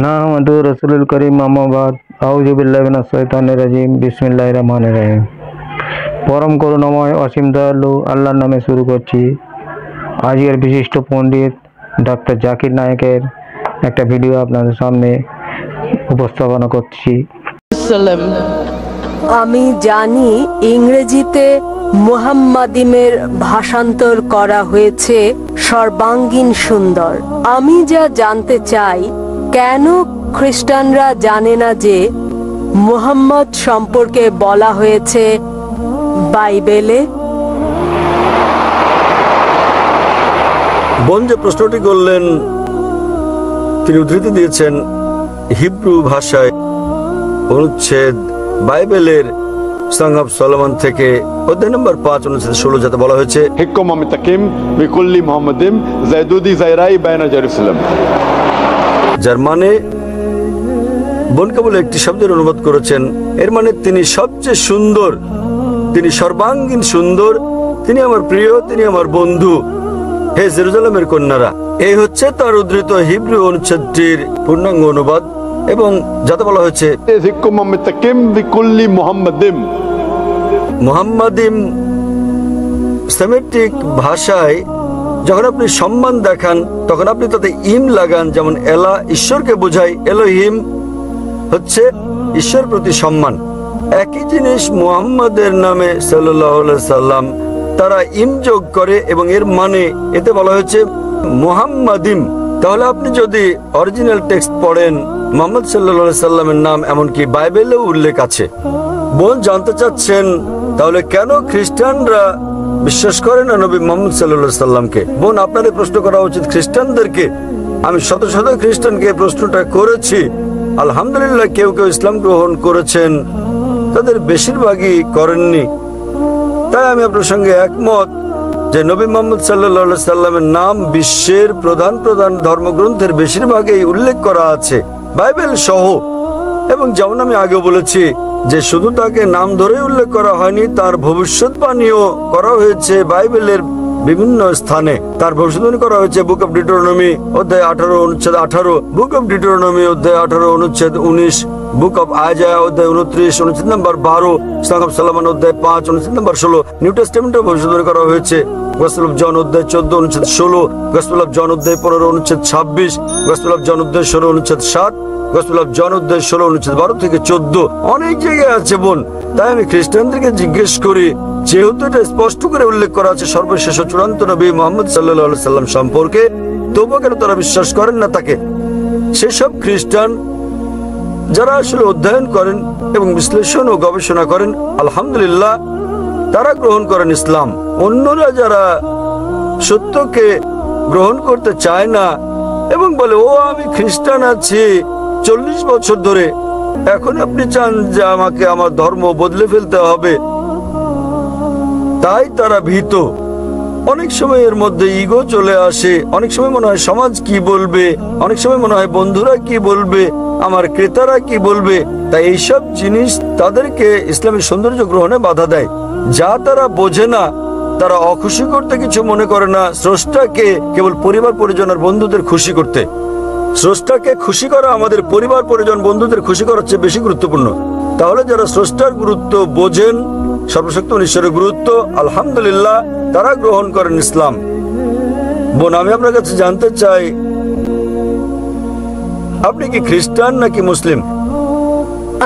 নাহমাদু রাসূলুল কারীম আম্মা বাদ আউযু বিল্লাহি মিনাশ শাইতানির রাজিম বিসমিল্লাহির রহমানির রহিম। পরম করুণাময় অসীম দয়ালু আল্লাহর নামে শুরু করছি। আজকের বিশিষ্ট পণ্ডিত ডক্টর জাকির নায়েকের একটা ভিডিও আপনাদের সামনে উপস্থাপনা করছি। আমি জানি ইংরেজিতে মুহাম্মাদিমের ভাষান্তর করা হয়েছে সর্বাঙ্গীন সুন্দর। আমি যা জানতে চাই, কেন খ্রিস্টানরা জানে না যে মুহাম্মদ সম্পর্কে বলা হয়েছে বাইবেলে? বোন যে প্রশ্নটি করলেন তিনি উদ্ধৃতি দিয়েছেন হিব্রু ভাষায় অনুচ্ছেদ বাইবেলের সং অফ সলোমন থেকে অধ্যায় নম্বর 5 অনুচ্ছেদ 16 যাতে বলা হয়েছে হিকম মিতাকিম বিকুল্লি মুহাম্মাদিম জাইদুদি জাইরাই বাইনা জেরুসালেম, যার মানে বোন কেবল একটি শব্দের অনুবাদ করেছেন। এর মানে তিনি সবচেয়ে সুন্দর, তিনি সর্বাঙ্গীন সুন্দর, তিনি আমার প্রিয়, তিনি আমার বন্ধু, হে জেরুজালেমের কন্যারা। এই হচ্ছে তার উদ্ধৃত হিব্রু অনুচ্ছেদটির পূর্ণাঙ্গ অনুবাদ এবং যাতে বলা হয়েছে হিকম মিতাকিম বিকুল্লি মুহাম্মাদিম। মুহাম্মাদিম সেমেটিক ভাষায় যখন আপনি সম্মান দেখান তখন আপনি তাতে ইম লাগান, যেমন এলা ঈশ্বরকে বোঝায়, এলোহিম হচ্ছে ঈশ্বর প্রতি সম্মান। একই জিনিস মুহাম্মাদের নামে সাল্লাল্লাহু আলাইহি সাল্লাম তারা ইম যোগ করে এবং এর মানে এতে বলা হয়েছে মুহাম্মাদিম। তাহলে আপনি যদি অরিজিনাল টেক্সট পড়েন মুহাম্মদ সাল্লাল্লাহু আলাইহি সাল্লামের নাম এমনকি বাইবেলেও উল্লেখ আছে। বোন জানতে চাচ্ছেন তাহলে কেন খ্রিস্টানরা বিশ্বাস করে না নবী মুহাম্মদ সাল্লাল্লাহু আলাইহি সাল্লামকে? বোন আপনাদের প্রশ্ন করা উচিত খ্রিস্টানদেরকে। আমি শত শত খ্রিস্টানকে প্রশ্নটা করেছি, আলহামদুলিল্লাহ কেউ কেউ ইসলাম গ্রহণ করেছেন, তাদের বেশিরভাগই করেননি। তাই আমি আপনার সঙ্গে একমত যে নবী মুহাম্মদ সাল্লাল্লাহু আলাইহি সাল্লামের নাম বিশ্বের প্রধান প্রধান ধর্মগ্রন্থের বেশিরভাগই উল্লেখ করা আছে, বাইবেল সহ। এবং যেমন আমি আগেও বলেছি যে শুধু তাকে নাম ধরে উল্লেখ করা হয়নি, তার ভবিষ্যৎবাণীও করা হয়েছে বাইবেলের বিভিন্ন স্থানে। তার ভবিষ্যৎবাণী করা হয়েছে বুক অফ ডিউটেরোনমি অধ্যায় 18 অনুচ্ছেদ 18, বুক অফ ডিউটেরোনমি অধ্যায় 18 অনুচ্ছেদ 19, বুক অফ আইজায়া অধ্যায় 29 অনুচ্ছেদ নম্বর 12, সং অফ সলোমন অধ্যায় 5 অনুচ্ছেদ নম্বর 16। নিউ টেস্টামেন্টে ভবিষ্যৎবাণী করা হয়েছে গসপেল অফ জন অধ্যায় 14 অনুচ্ছেদ 16, গসপেল অফ জন অধ্যায় 15 অনুচ্ছেদ 26, গসপেল অফ জন অধ্যায় 16 অনুচ্ছেদ 7, গসপেল অফ জন অধ্যায় 16 অনুচ্ছেদ 12 থেকে 14। অনেক জায়গায় আছে বোন। তাই আমি খ্রিস্টানদেরকে জিজ্ঞেস করি, যেহেতু এটা স্পষ্ট করে উল্লেখ করা আছে সর্বশেষ চূড়ান্ত নবী মুহাম্মদ সাল্লাল্লাহু আলাইহি সাল্লাম সম্পর্কে, তবুও কেন তারা বিশ্বাস করেন না তাকে? সেসব খ্রিস্টান যারা আসলে অধ্যয়ন করেন এবং বিশ্লেষণ ও গবেষণা করেন, আলহামদুলিল্লাহ তারা গ্রহণ করেন ইসলাম। অন্যরা যারা সত্যকে গ্রহণ করতে চায় না এবং বলে ও আমি খ্রিস্টান আছি 40 বছর ধরে, এখন আপনি চান যে আমাকে আমার ধর্ম বদলে ফেলতে হবে, তাই তারা ভীত। অনেক সময় এর মধ্যে ইগো চলে আসে, অনেক সময় মনে হয় সমাজ কি বলবে, অনেক সময় মনে হয় বন্ধুরা কি বলবে, আমার ক্রেতারা কি বলবে। তাই এইসব জিনিস তাদেরকে ইসলামের সৌন্দর্য গ্রহণে বাধা দেয়। যা তারা বোঝে না, তারা অখুশি করতে কিছু মনে করে না, স্রষ্টাকে কেবল পরিবার পরিজন আর বন্ধুদের খুশি করতে। স্রষ্টাকে খুশি করা আমাদের পরিবার পরিজন বন্ধুদের খুশি করার চেয়ে বেশি গুরুত্বপূর্ণ। তাহলে যারা স্রষ্টার গুরুত্ব বোঝেন, সর্বশক্তিমান ঈশ্বরের গুরুত্ব, আলহামদুলিল্লাহ তারা গ্রহণ করেন ইসলাম। বোন আমি আপনার কাছে জানতে চাই, আপনি কি খ্রিস্টান নাকি মুসলিম?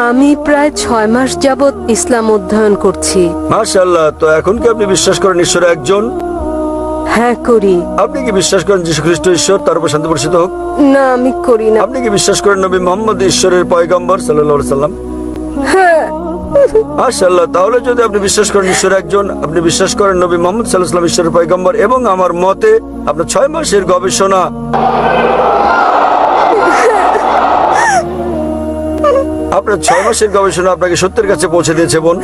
আমি প্রায় 6 মাস যাবত ইসলাম অধ্যয়ন করছি। মাশাআল্লাহ। তো এখন কি আপনি বিশ্বাস করেন ঈশ্বর একজন? হ্যাঁ করি। আপনি কি বিশ্বাস করেন যীশু খ্রিস্ট ঈশ্বর, তার উপর শান্তি বর্ষিত হোক? না, আমি করি না। আপনি কি বিশ্বাস করেন নবী মুহাম্মদ ঈশ্বরের পয়গম্বর সাল্লাল্লাহু আলাইহি সাল্লাম? হ্যাঁ। মাশাআল্লাহ। তাহলে যদি আপনি বিশ্বাস করেন ঈশ্বর একজন, আপনি বিশ্বাস করেন নবী মুহাম্মদ সাল্লাল্লাহু আলাইহি ওয়াসাল্লাম ঈশ্বরের পয়গম্বর, এবং আমার মতে আপনার 6 মাসের গবেষণা আপনাকে সত্যের কাছে পৌঁছে দিয়েছে বোন।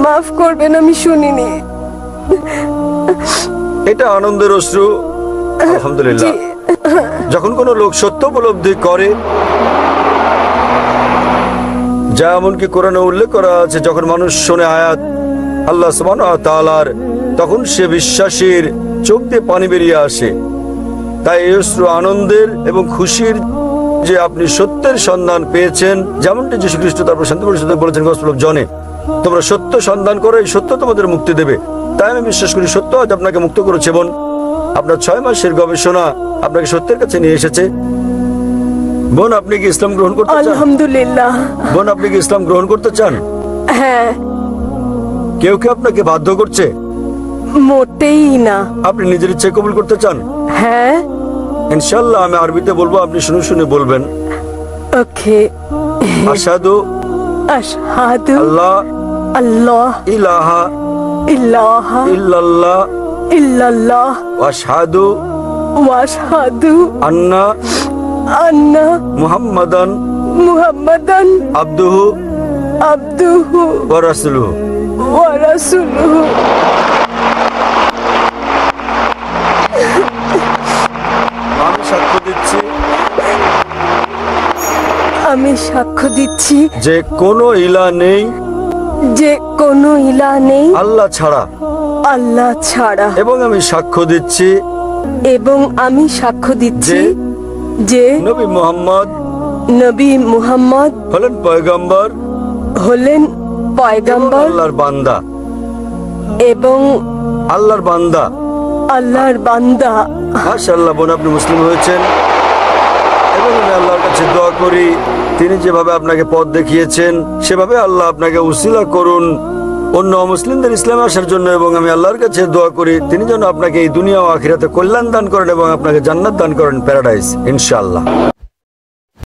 মাফ করবেন, আমি শুনিনি। এটা আনন্দের অশ্রু, আলহামদুলিল্লাহ। যখন কোনো লোক সত্য উপলব্ধি করে, যা এমনকি কোরআনে উল্লেখ করা আছে, যখন মানুষ শোনে আয়াত আল্লাহ সুবহানাহু ওয়া তাআলার, তখন সে বিশ্বাসীর চোখ দিয়ে পানি বেরিয়ে আসে। তাই এই অশ্রু আনন্দের এবং খুশির যে আপনি সত্যের সন্ধান পেয়েছেন, যেমনটি যীশু খ্রিস্ট তারপর শান্তি পরিষদে বলেছেন গসপেল অফ জনে, তোমরা সত্য সন্ধান করো, এই সত্য তোমাদের মুক্তি দেবে। তাই আমি বিশ্বাস করি সত্য আজ আপনাকে মুক্ত করেছে। বোন, আপনার 6 মাসের গবেষণা আপনাকে সত্যের কাছে নিয়ে এসেছে। বোন, আপনি কি ইসলাম গ্রহণ করতে চান? আলহামদুলিল্লাহ। বোন, আপনি কি ইসলাম গ্রহণ করতে চান? হ্যাঁ। কেউ কি আপনাকে বাধ্য করছে? মোটেই না। আপনি নিজের ইচ্ছে কবুল করতে চান? হ্যাঁ। ইনশাআল্লাহ আমি আরবিতে বলবো, আপনি শুনে শুনে বলবেন। ওকে। আশহাদু আশহাদু আল্লাহ আল্লাহ ইলাহা ইলাহা ইল্লাল্লাহ ইল্লাল্লাহ ওয়া আশহাদু ওয়া আশহাদু আন্না আন্না মুহাম্মাদান মুহাম্মাদান আবদুহু আবদুহু ওয়া রাসূলুহু। ওয়া রাসূলুহু। আমি সাক্ষ্য দিচ্ছি আমি সাক্ষ্য দিচ্ছি যে কোনো ইলাহ নেই যে কোনো ইলাহ নেই আল্লাহ ছাড়া, আল্লাহ ছাড়া, এবং আমি সাক্ষ্য দিচ্ছি এবং আমি সাক্ষ্য দিচ্ছি যে নবী মুহাম্মদ নবী মুহাম্মদ হলেন পয়গম্বর হলেন এবং পয়গম্বর আল্লাহর বান্দা, এবং আল্লাহর বান্দা। আল্লাহর বান্দা। মাশাআল্লাহ বোন, আপনি মুসলিম হয়েছেন এবং আমি আল্লাহর কাছে দোয়া করি তিনি যেভাবে আপনাকে পথ দেখিয়েছেন সেভাবে আল্লাহ আপনাকে উসিলা করুন অন্য মুসলিমদের ইসলামে আসার জন্য। এবং আমি আল্লাহর কাছে দোয়া করি তিনি যেন আপনাকে এই দুনিয়া ও আখিরাতে কল্যাণ দান করেন এবং আপনাকে জান্নাত দান করেন, প্যারাডাইস ইনশাআল্লাহ।